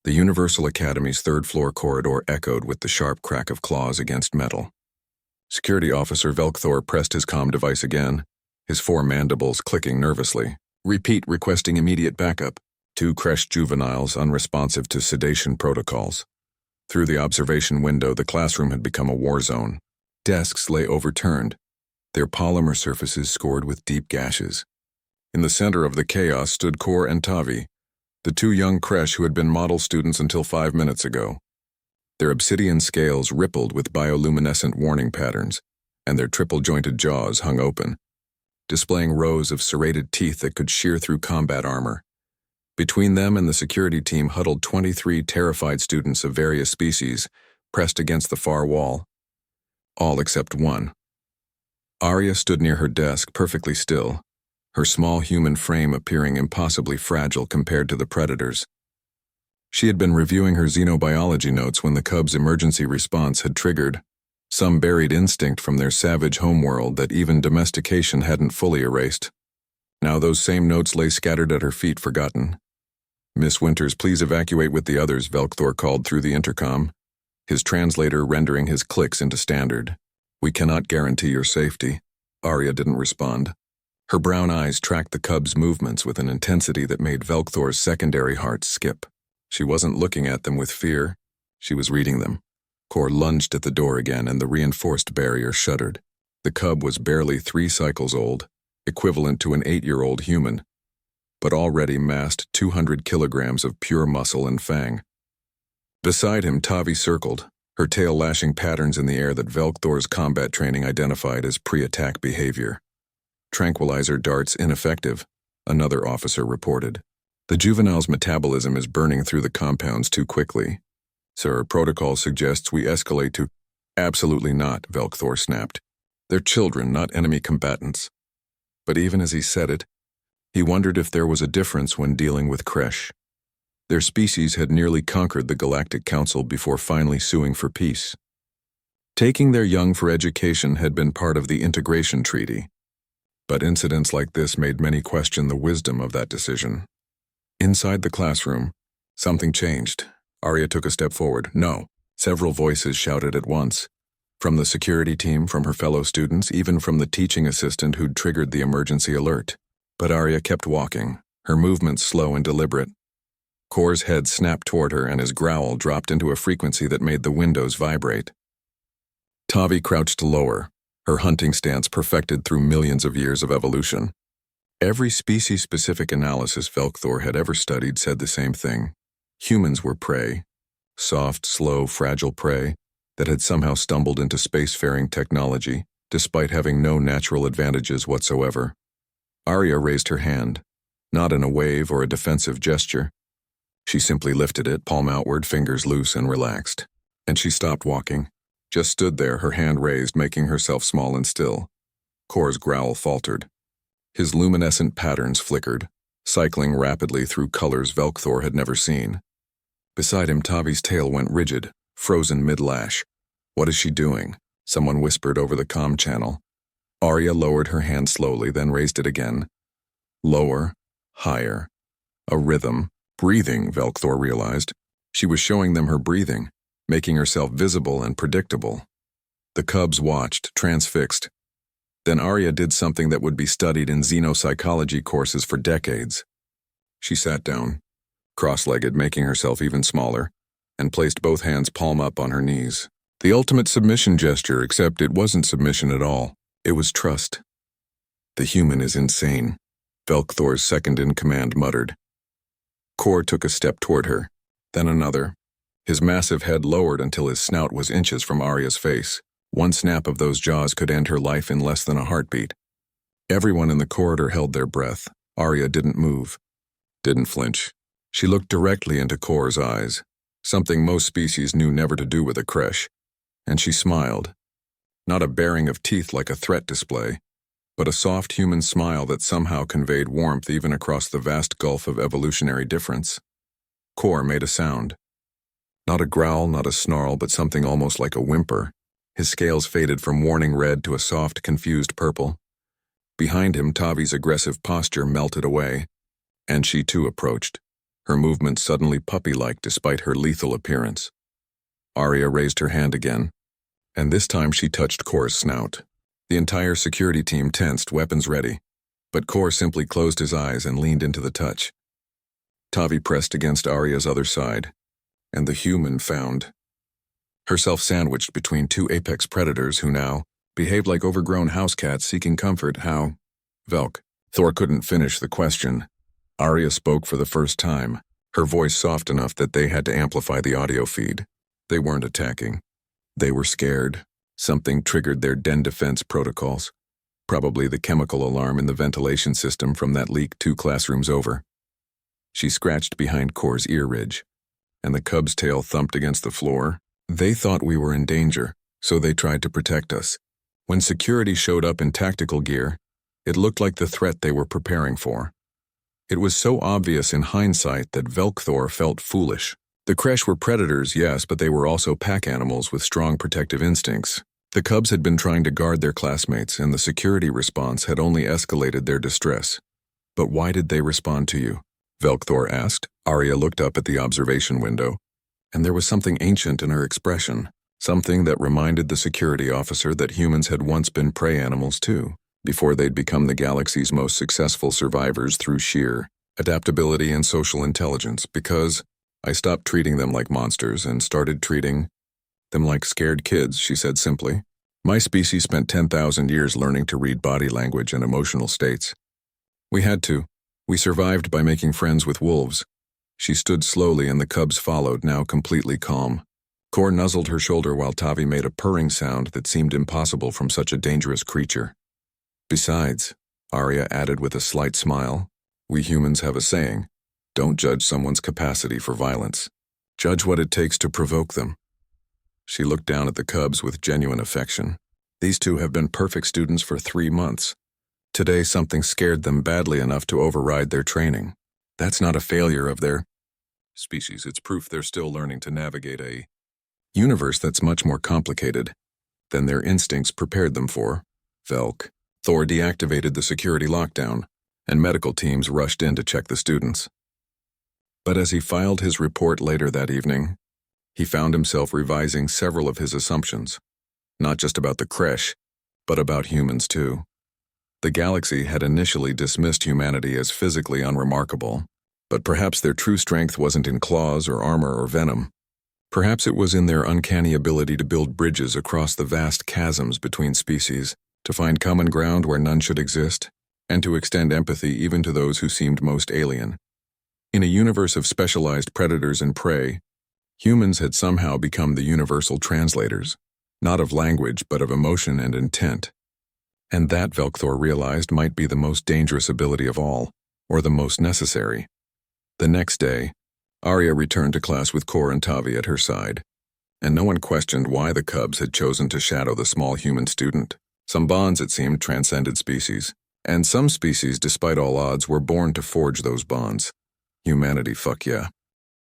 The Universal Academy's third-floor corridor echoed with the sharp crack of claws against metal. Security Officer Velkthor pressed his comm device again, his four mandibles clicking nervously. Repeat, requesting immediate backup. Two crushed juveniles unresponsive to sedation protocols. Through the observation window, the classroom had become a war zone. Desks lay overturned, their polymer surfaces scored with deep gashes. In the center of the chaos stood Kor and Tavi, the two young creche who had been model students until 5 minutes ago. Their obsidian scales rippled with bioluminescent warning patterns, and their triple-jointed jaws hung open, displaying rows of serrated teeth that could shear through combat armor. Between them and the security team huddled 23 terrified students of various species, pressed against the far wall. All except one. Arya stood near her desk, perfectly still, her small human frame appearing impossibly fragile compared to the predators. She had been reviewing her xenobiology notes when the cubs' emergency response had triggered some buried instinct from their savage homeworld that even domestication hadn't fully erased. Now those same notes lay scattered at her feet, forgotten. "Miss Winters, please evacuate with the others," Velkthor called through the intercom, his translator rendering his clicks into standard. "We cannot guarantee your safety." Arya didn't respond. Her brown eyes tracked the cub's movements with an intensity that made Velkthor's secondary heart skip. She wasn't looking at them with fear. She was reading them. Kor lunged at the door again, and the reinforced barrier shuddered. The cub was barely 3 cycles old, equivalent to an 8-year-old human, but already massed 200 kilograms of pure muscle and fang. Beside him, Tavi circled, her tail lashing patterns in the air that Velkthor's combat training identified as pre-attack behavior. "Tranquilizer darts ineffective," another officer reported. "The juvenile's metabolism is burning through the compounds too quickly. Sir, protocol suggests we escalate to—" "Absolutely not," Velkthor snapped. "They're children, not enemy combatants." But even as he said it, he wondered if there was a difference when dealing with creche. Their species had nearly conquered the Galactic Council before finally suing for peace. Taking their young for education had been part of the integration treaty, but incidents like this made many question the wisdom of that decision. Inside the classroom, something changed. Arya took a step forward. "No." Several voices shouted at once. From the security team, from her fellow students, even from the teaching assistant who'd triggered the emergency alert. But Arya kept walking, her movements slow and deliberate. Kor's head snapped toward her, and his growl dropped into a frequency that made the windows vibrate. Tavi crouched lower, her hunting stance perfected through millions of years of evolution. Every species-specific analysis Velkthor had ever studied said the same thing. Humans were prey, soft, slow, fragile prey that had somehow stumbled into spacefaring technology, despite having no natural advantages whatsoever. Arya raised her hand, not in a wave or a defensive gesture. She simply lifted it, palm outward, fingers loose and relaxed. And she stopped walking, just stood there, her hand raised, making herself small and still. Kor's growl faltered. His luminescent patterns flickered, cycling rapidly through colors Velkthor had never seen. Beside him, Tavi's tail went rigid, frozen mid-lash. "What is she doing?" someone whispered over the comm channel. Arya lowered her hand slowly, then raised it again. Lower, higher. A rhythm. Breathing, Velkthor realized. She was showing them her breathing, making herself visible and predictable. The cubs watched, transfixed. Then Arya did something that would be studied in xenopsychology courses for decades. She sat down, cross-legged, making herself even smaller, and placed both hands palm up on her knees. The ultimate submission gesture, except it wasn't submission at all. It was trust. "The human is insane," Velkthor's second-in-command muttered. Kor took a step toward her, then another. His massive head lowered until his snout was inches from Arya's face. One snap of those jaws could end her life in less than a heartbeat. Everyone in the corridor held their breath. Arya didn't move, didn't flinch. She looked directly into Kor's eyes, something most species knew never to do with a creche, and she smiled. Not a baring of teeth like a threat display, but a soft human smile that somehow conveyed warmth even across the vast gulf of evolutionary difference. Kor made a sound. Not a growl, not a snarl, but something almost like a whimper. His scales faded from warning red to a soft, confused purple. Behind him, Tavi's aggressive posture melted away, and she too approached. her movements suddenly puppy-like despite her lethal appearance. Arya raised her hand again, and this time she touched Kor's snout. The entire security team tensed, weapons ready, but Kor simply closed his eyes and leaned into the touch. Tavi pressed against Arya's other side, and the human found herself sandwiched between two apex predators who now behaved like overgrown house cats seeking comfort. How? Velk. Thor couldn't finish the question. Arya spoke for the first time, her voice soft enough that they had to amplify the audio feed. They weren't attacking. They were scared. Something triggered their den defense protocols. Probably the chemical alarm in the ventilation system from that leak 2 classrooms over. She scratched behind Kor's ear ridge, and the cub's tail thumped against the floor. They thought we were in danger, so they tried to protect us. When security showed up in tactical gear, it looked like the threat they were preparing for. It was so obvious in hindsight that Velkthor felt foolish. The Kresh were predators, yes, but they were also pack animals with strong protective instincts. The cubs had been trying to guard their classmates, and the security response had only escalated their distress. But why did they respond to you? Velkthor asked. Arya looked up at the observation window, and there was something ancient in her expression, something that reminded the security officer that humans had once been prey animals too, before they'd become the galaxy's most successful survivors through sheer adaptability and social intelligence. Because I stopped treating them like monsters and started treating them like scared kids, she said simply. My species spent 10,000 years learning to read body language and emotional states. We had to. We survived by making friends with wolves. She stood slowly and the cubs followed, now completely calm. Kor nuzzled her shoulder while Tavi made a purring sound that seemed impossible from such a dangerous creature. Besides, Arya added with a slight smile, we humans have a saying, don't judge someone's capacity for violence. Judge what it takes to provoke them. She looked down at the cubs with genuine affection. These two have been perfect students for 3 months. Today something scared them badly enough to override their training. That's not a failure of their species, it's proof they're still learning to navigate a universe that's much more complicated than their instincts prepared them for. Velk. Thor deactivated the security lockdown, and medical teams rushed in to check the students. But as he filed his report later that evening, he found himself revising several of his assumptions, not just about the Kresh, but about humans too. The galaxy had initially dismissed humanity as physically unremarkable, but perhaps their true strength wasn't in claws or armor or venom. Perhaps it was in their uncanny ability to build bridges across the vast chasms between species, to find common ground where none should exist, and to extend empathy even to those who seemed most alien. In a universe of specialized predators and prey, humans had somehow become the universal translators, not of language but of emotion and intent. And that, Velkthor realized, might be the most dangerous ability of all, or the most necessary. The next day, Arya returned to class with Kor and Tavi at her side, and no one questioned why the cubs had chosen to shadow the small human student. Some bonds, it seemed, transcended species, and some species, despite all odds, were born to forge those bonds. Humanity, fuck yeah.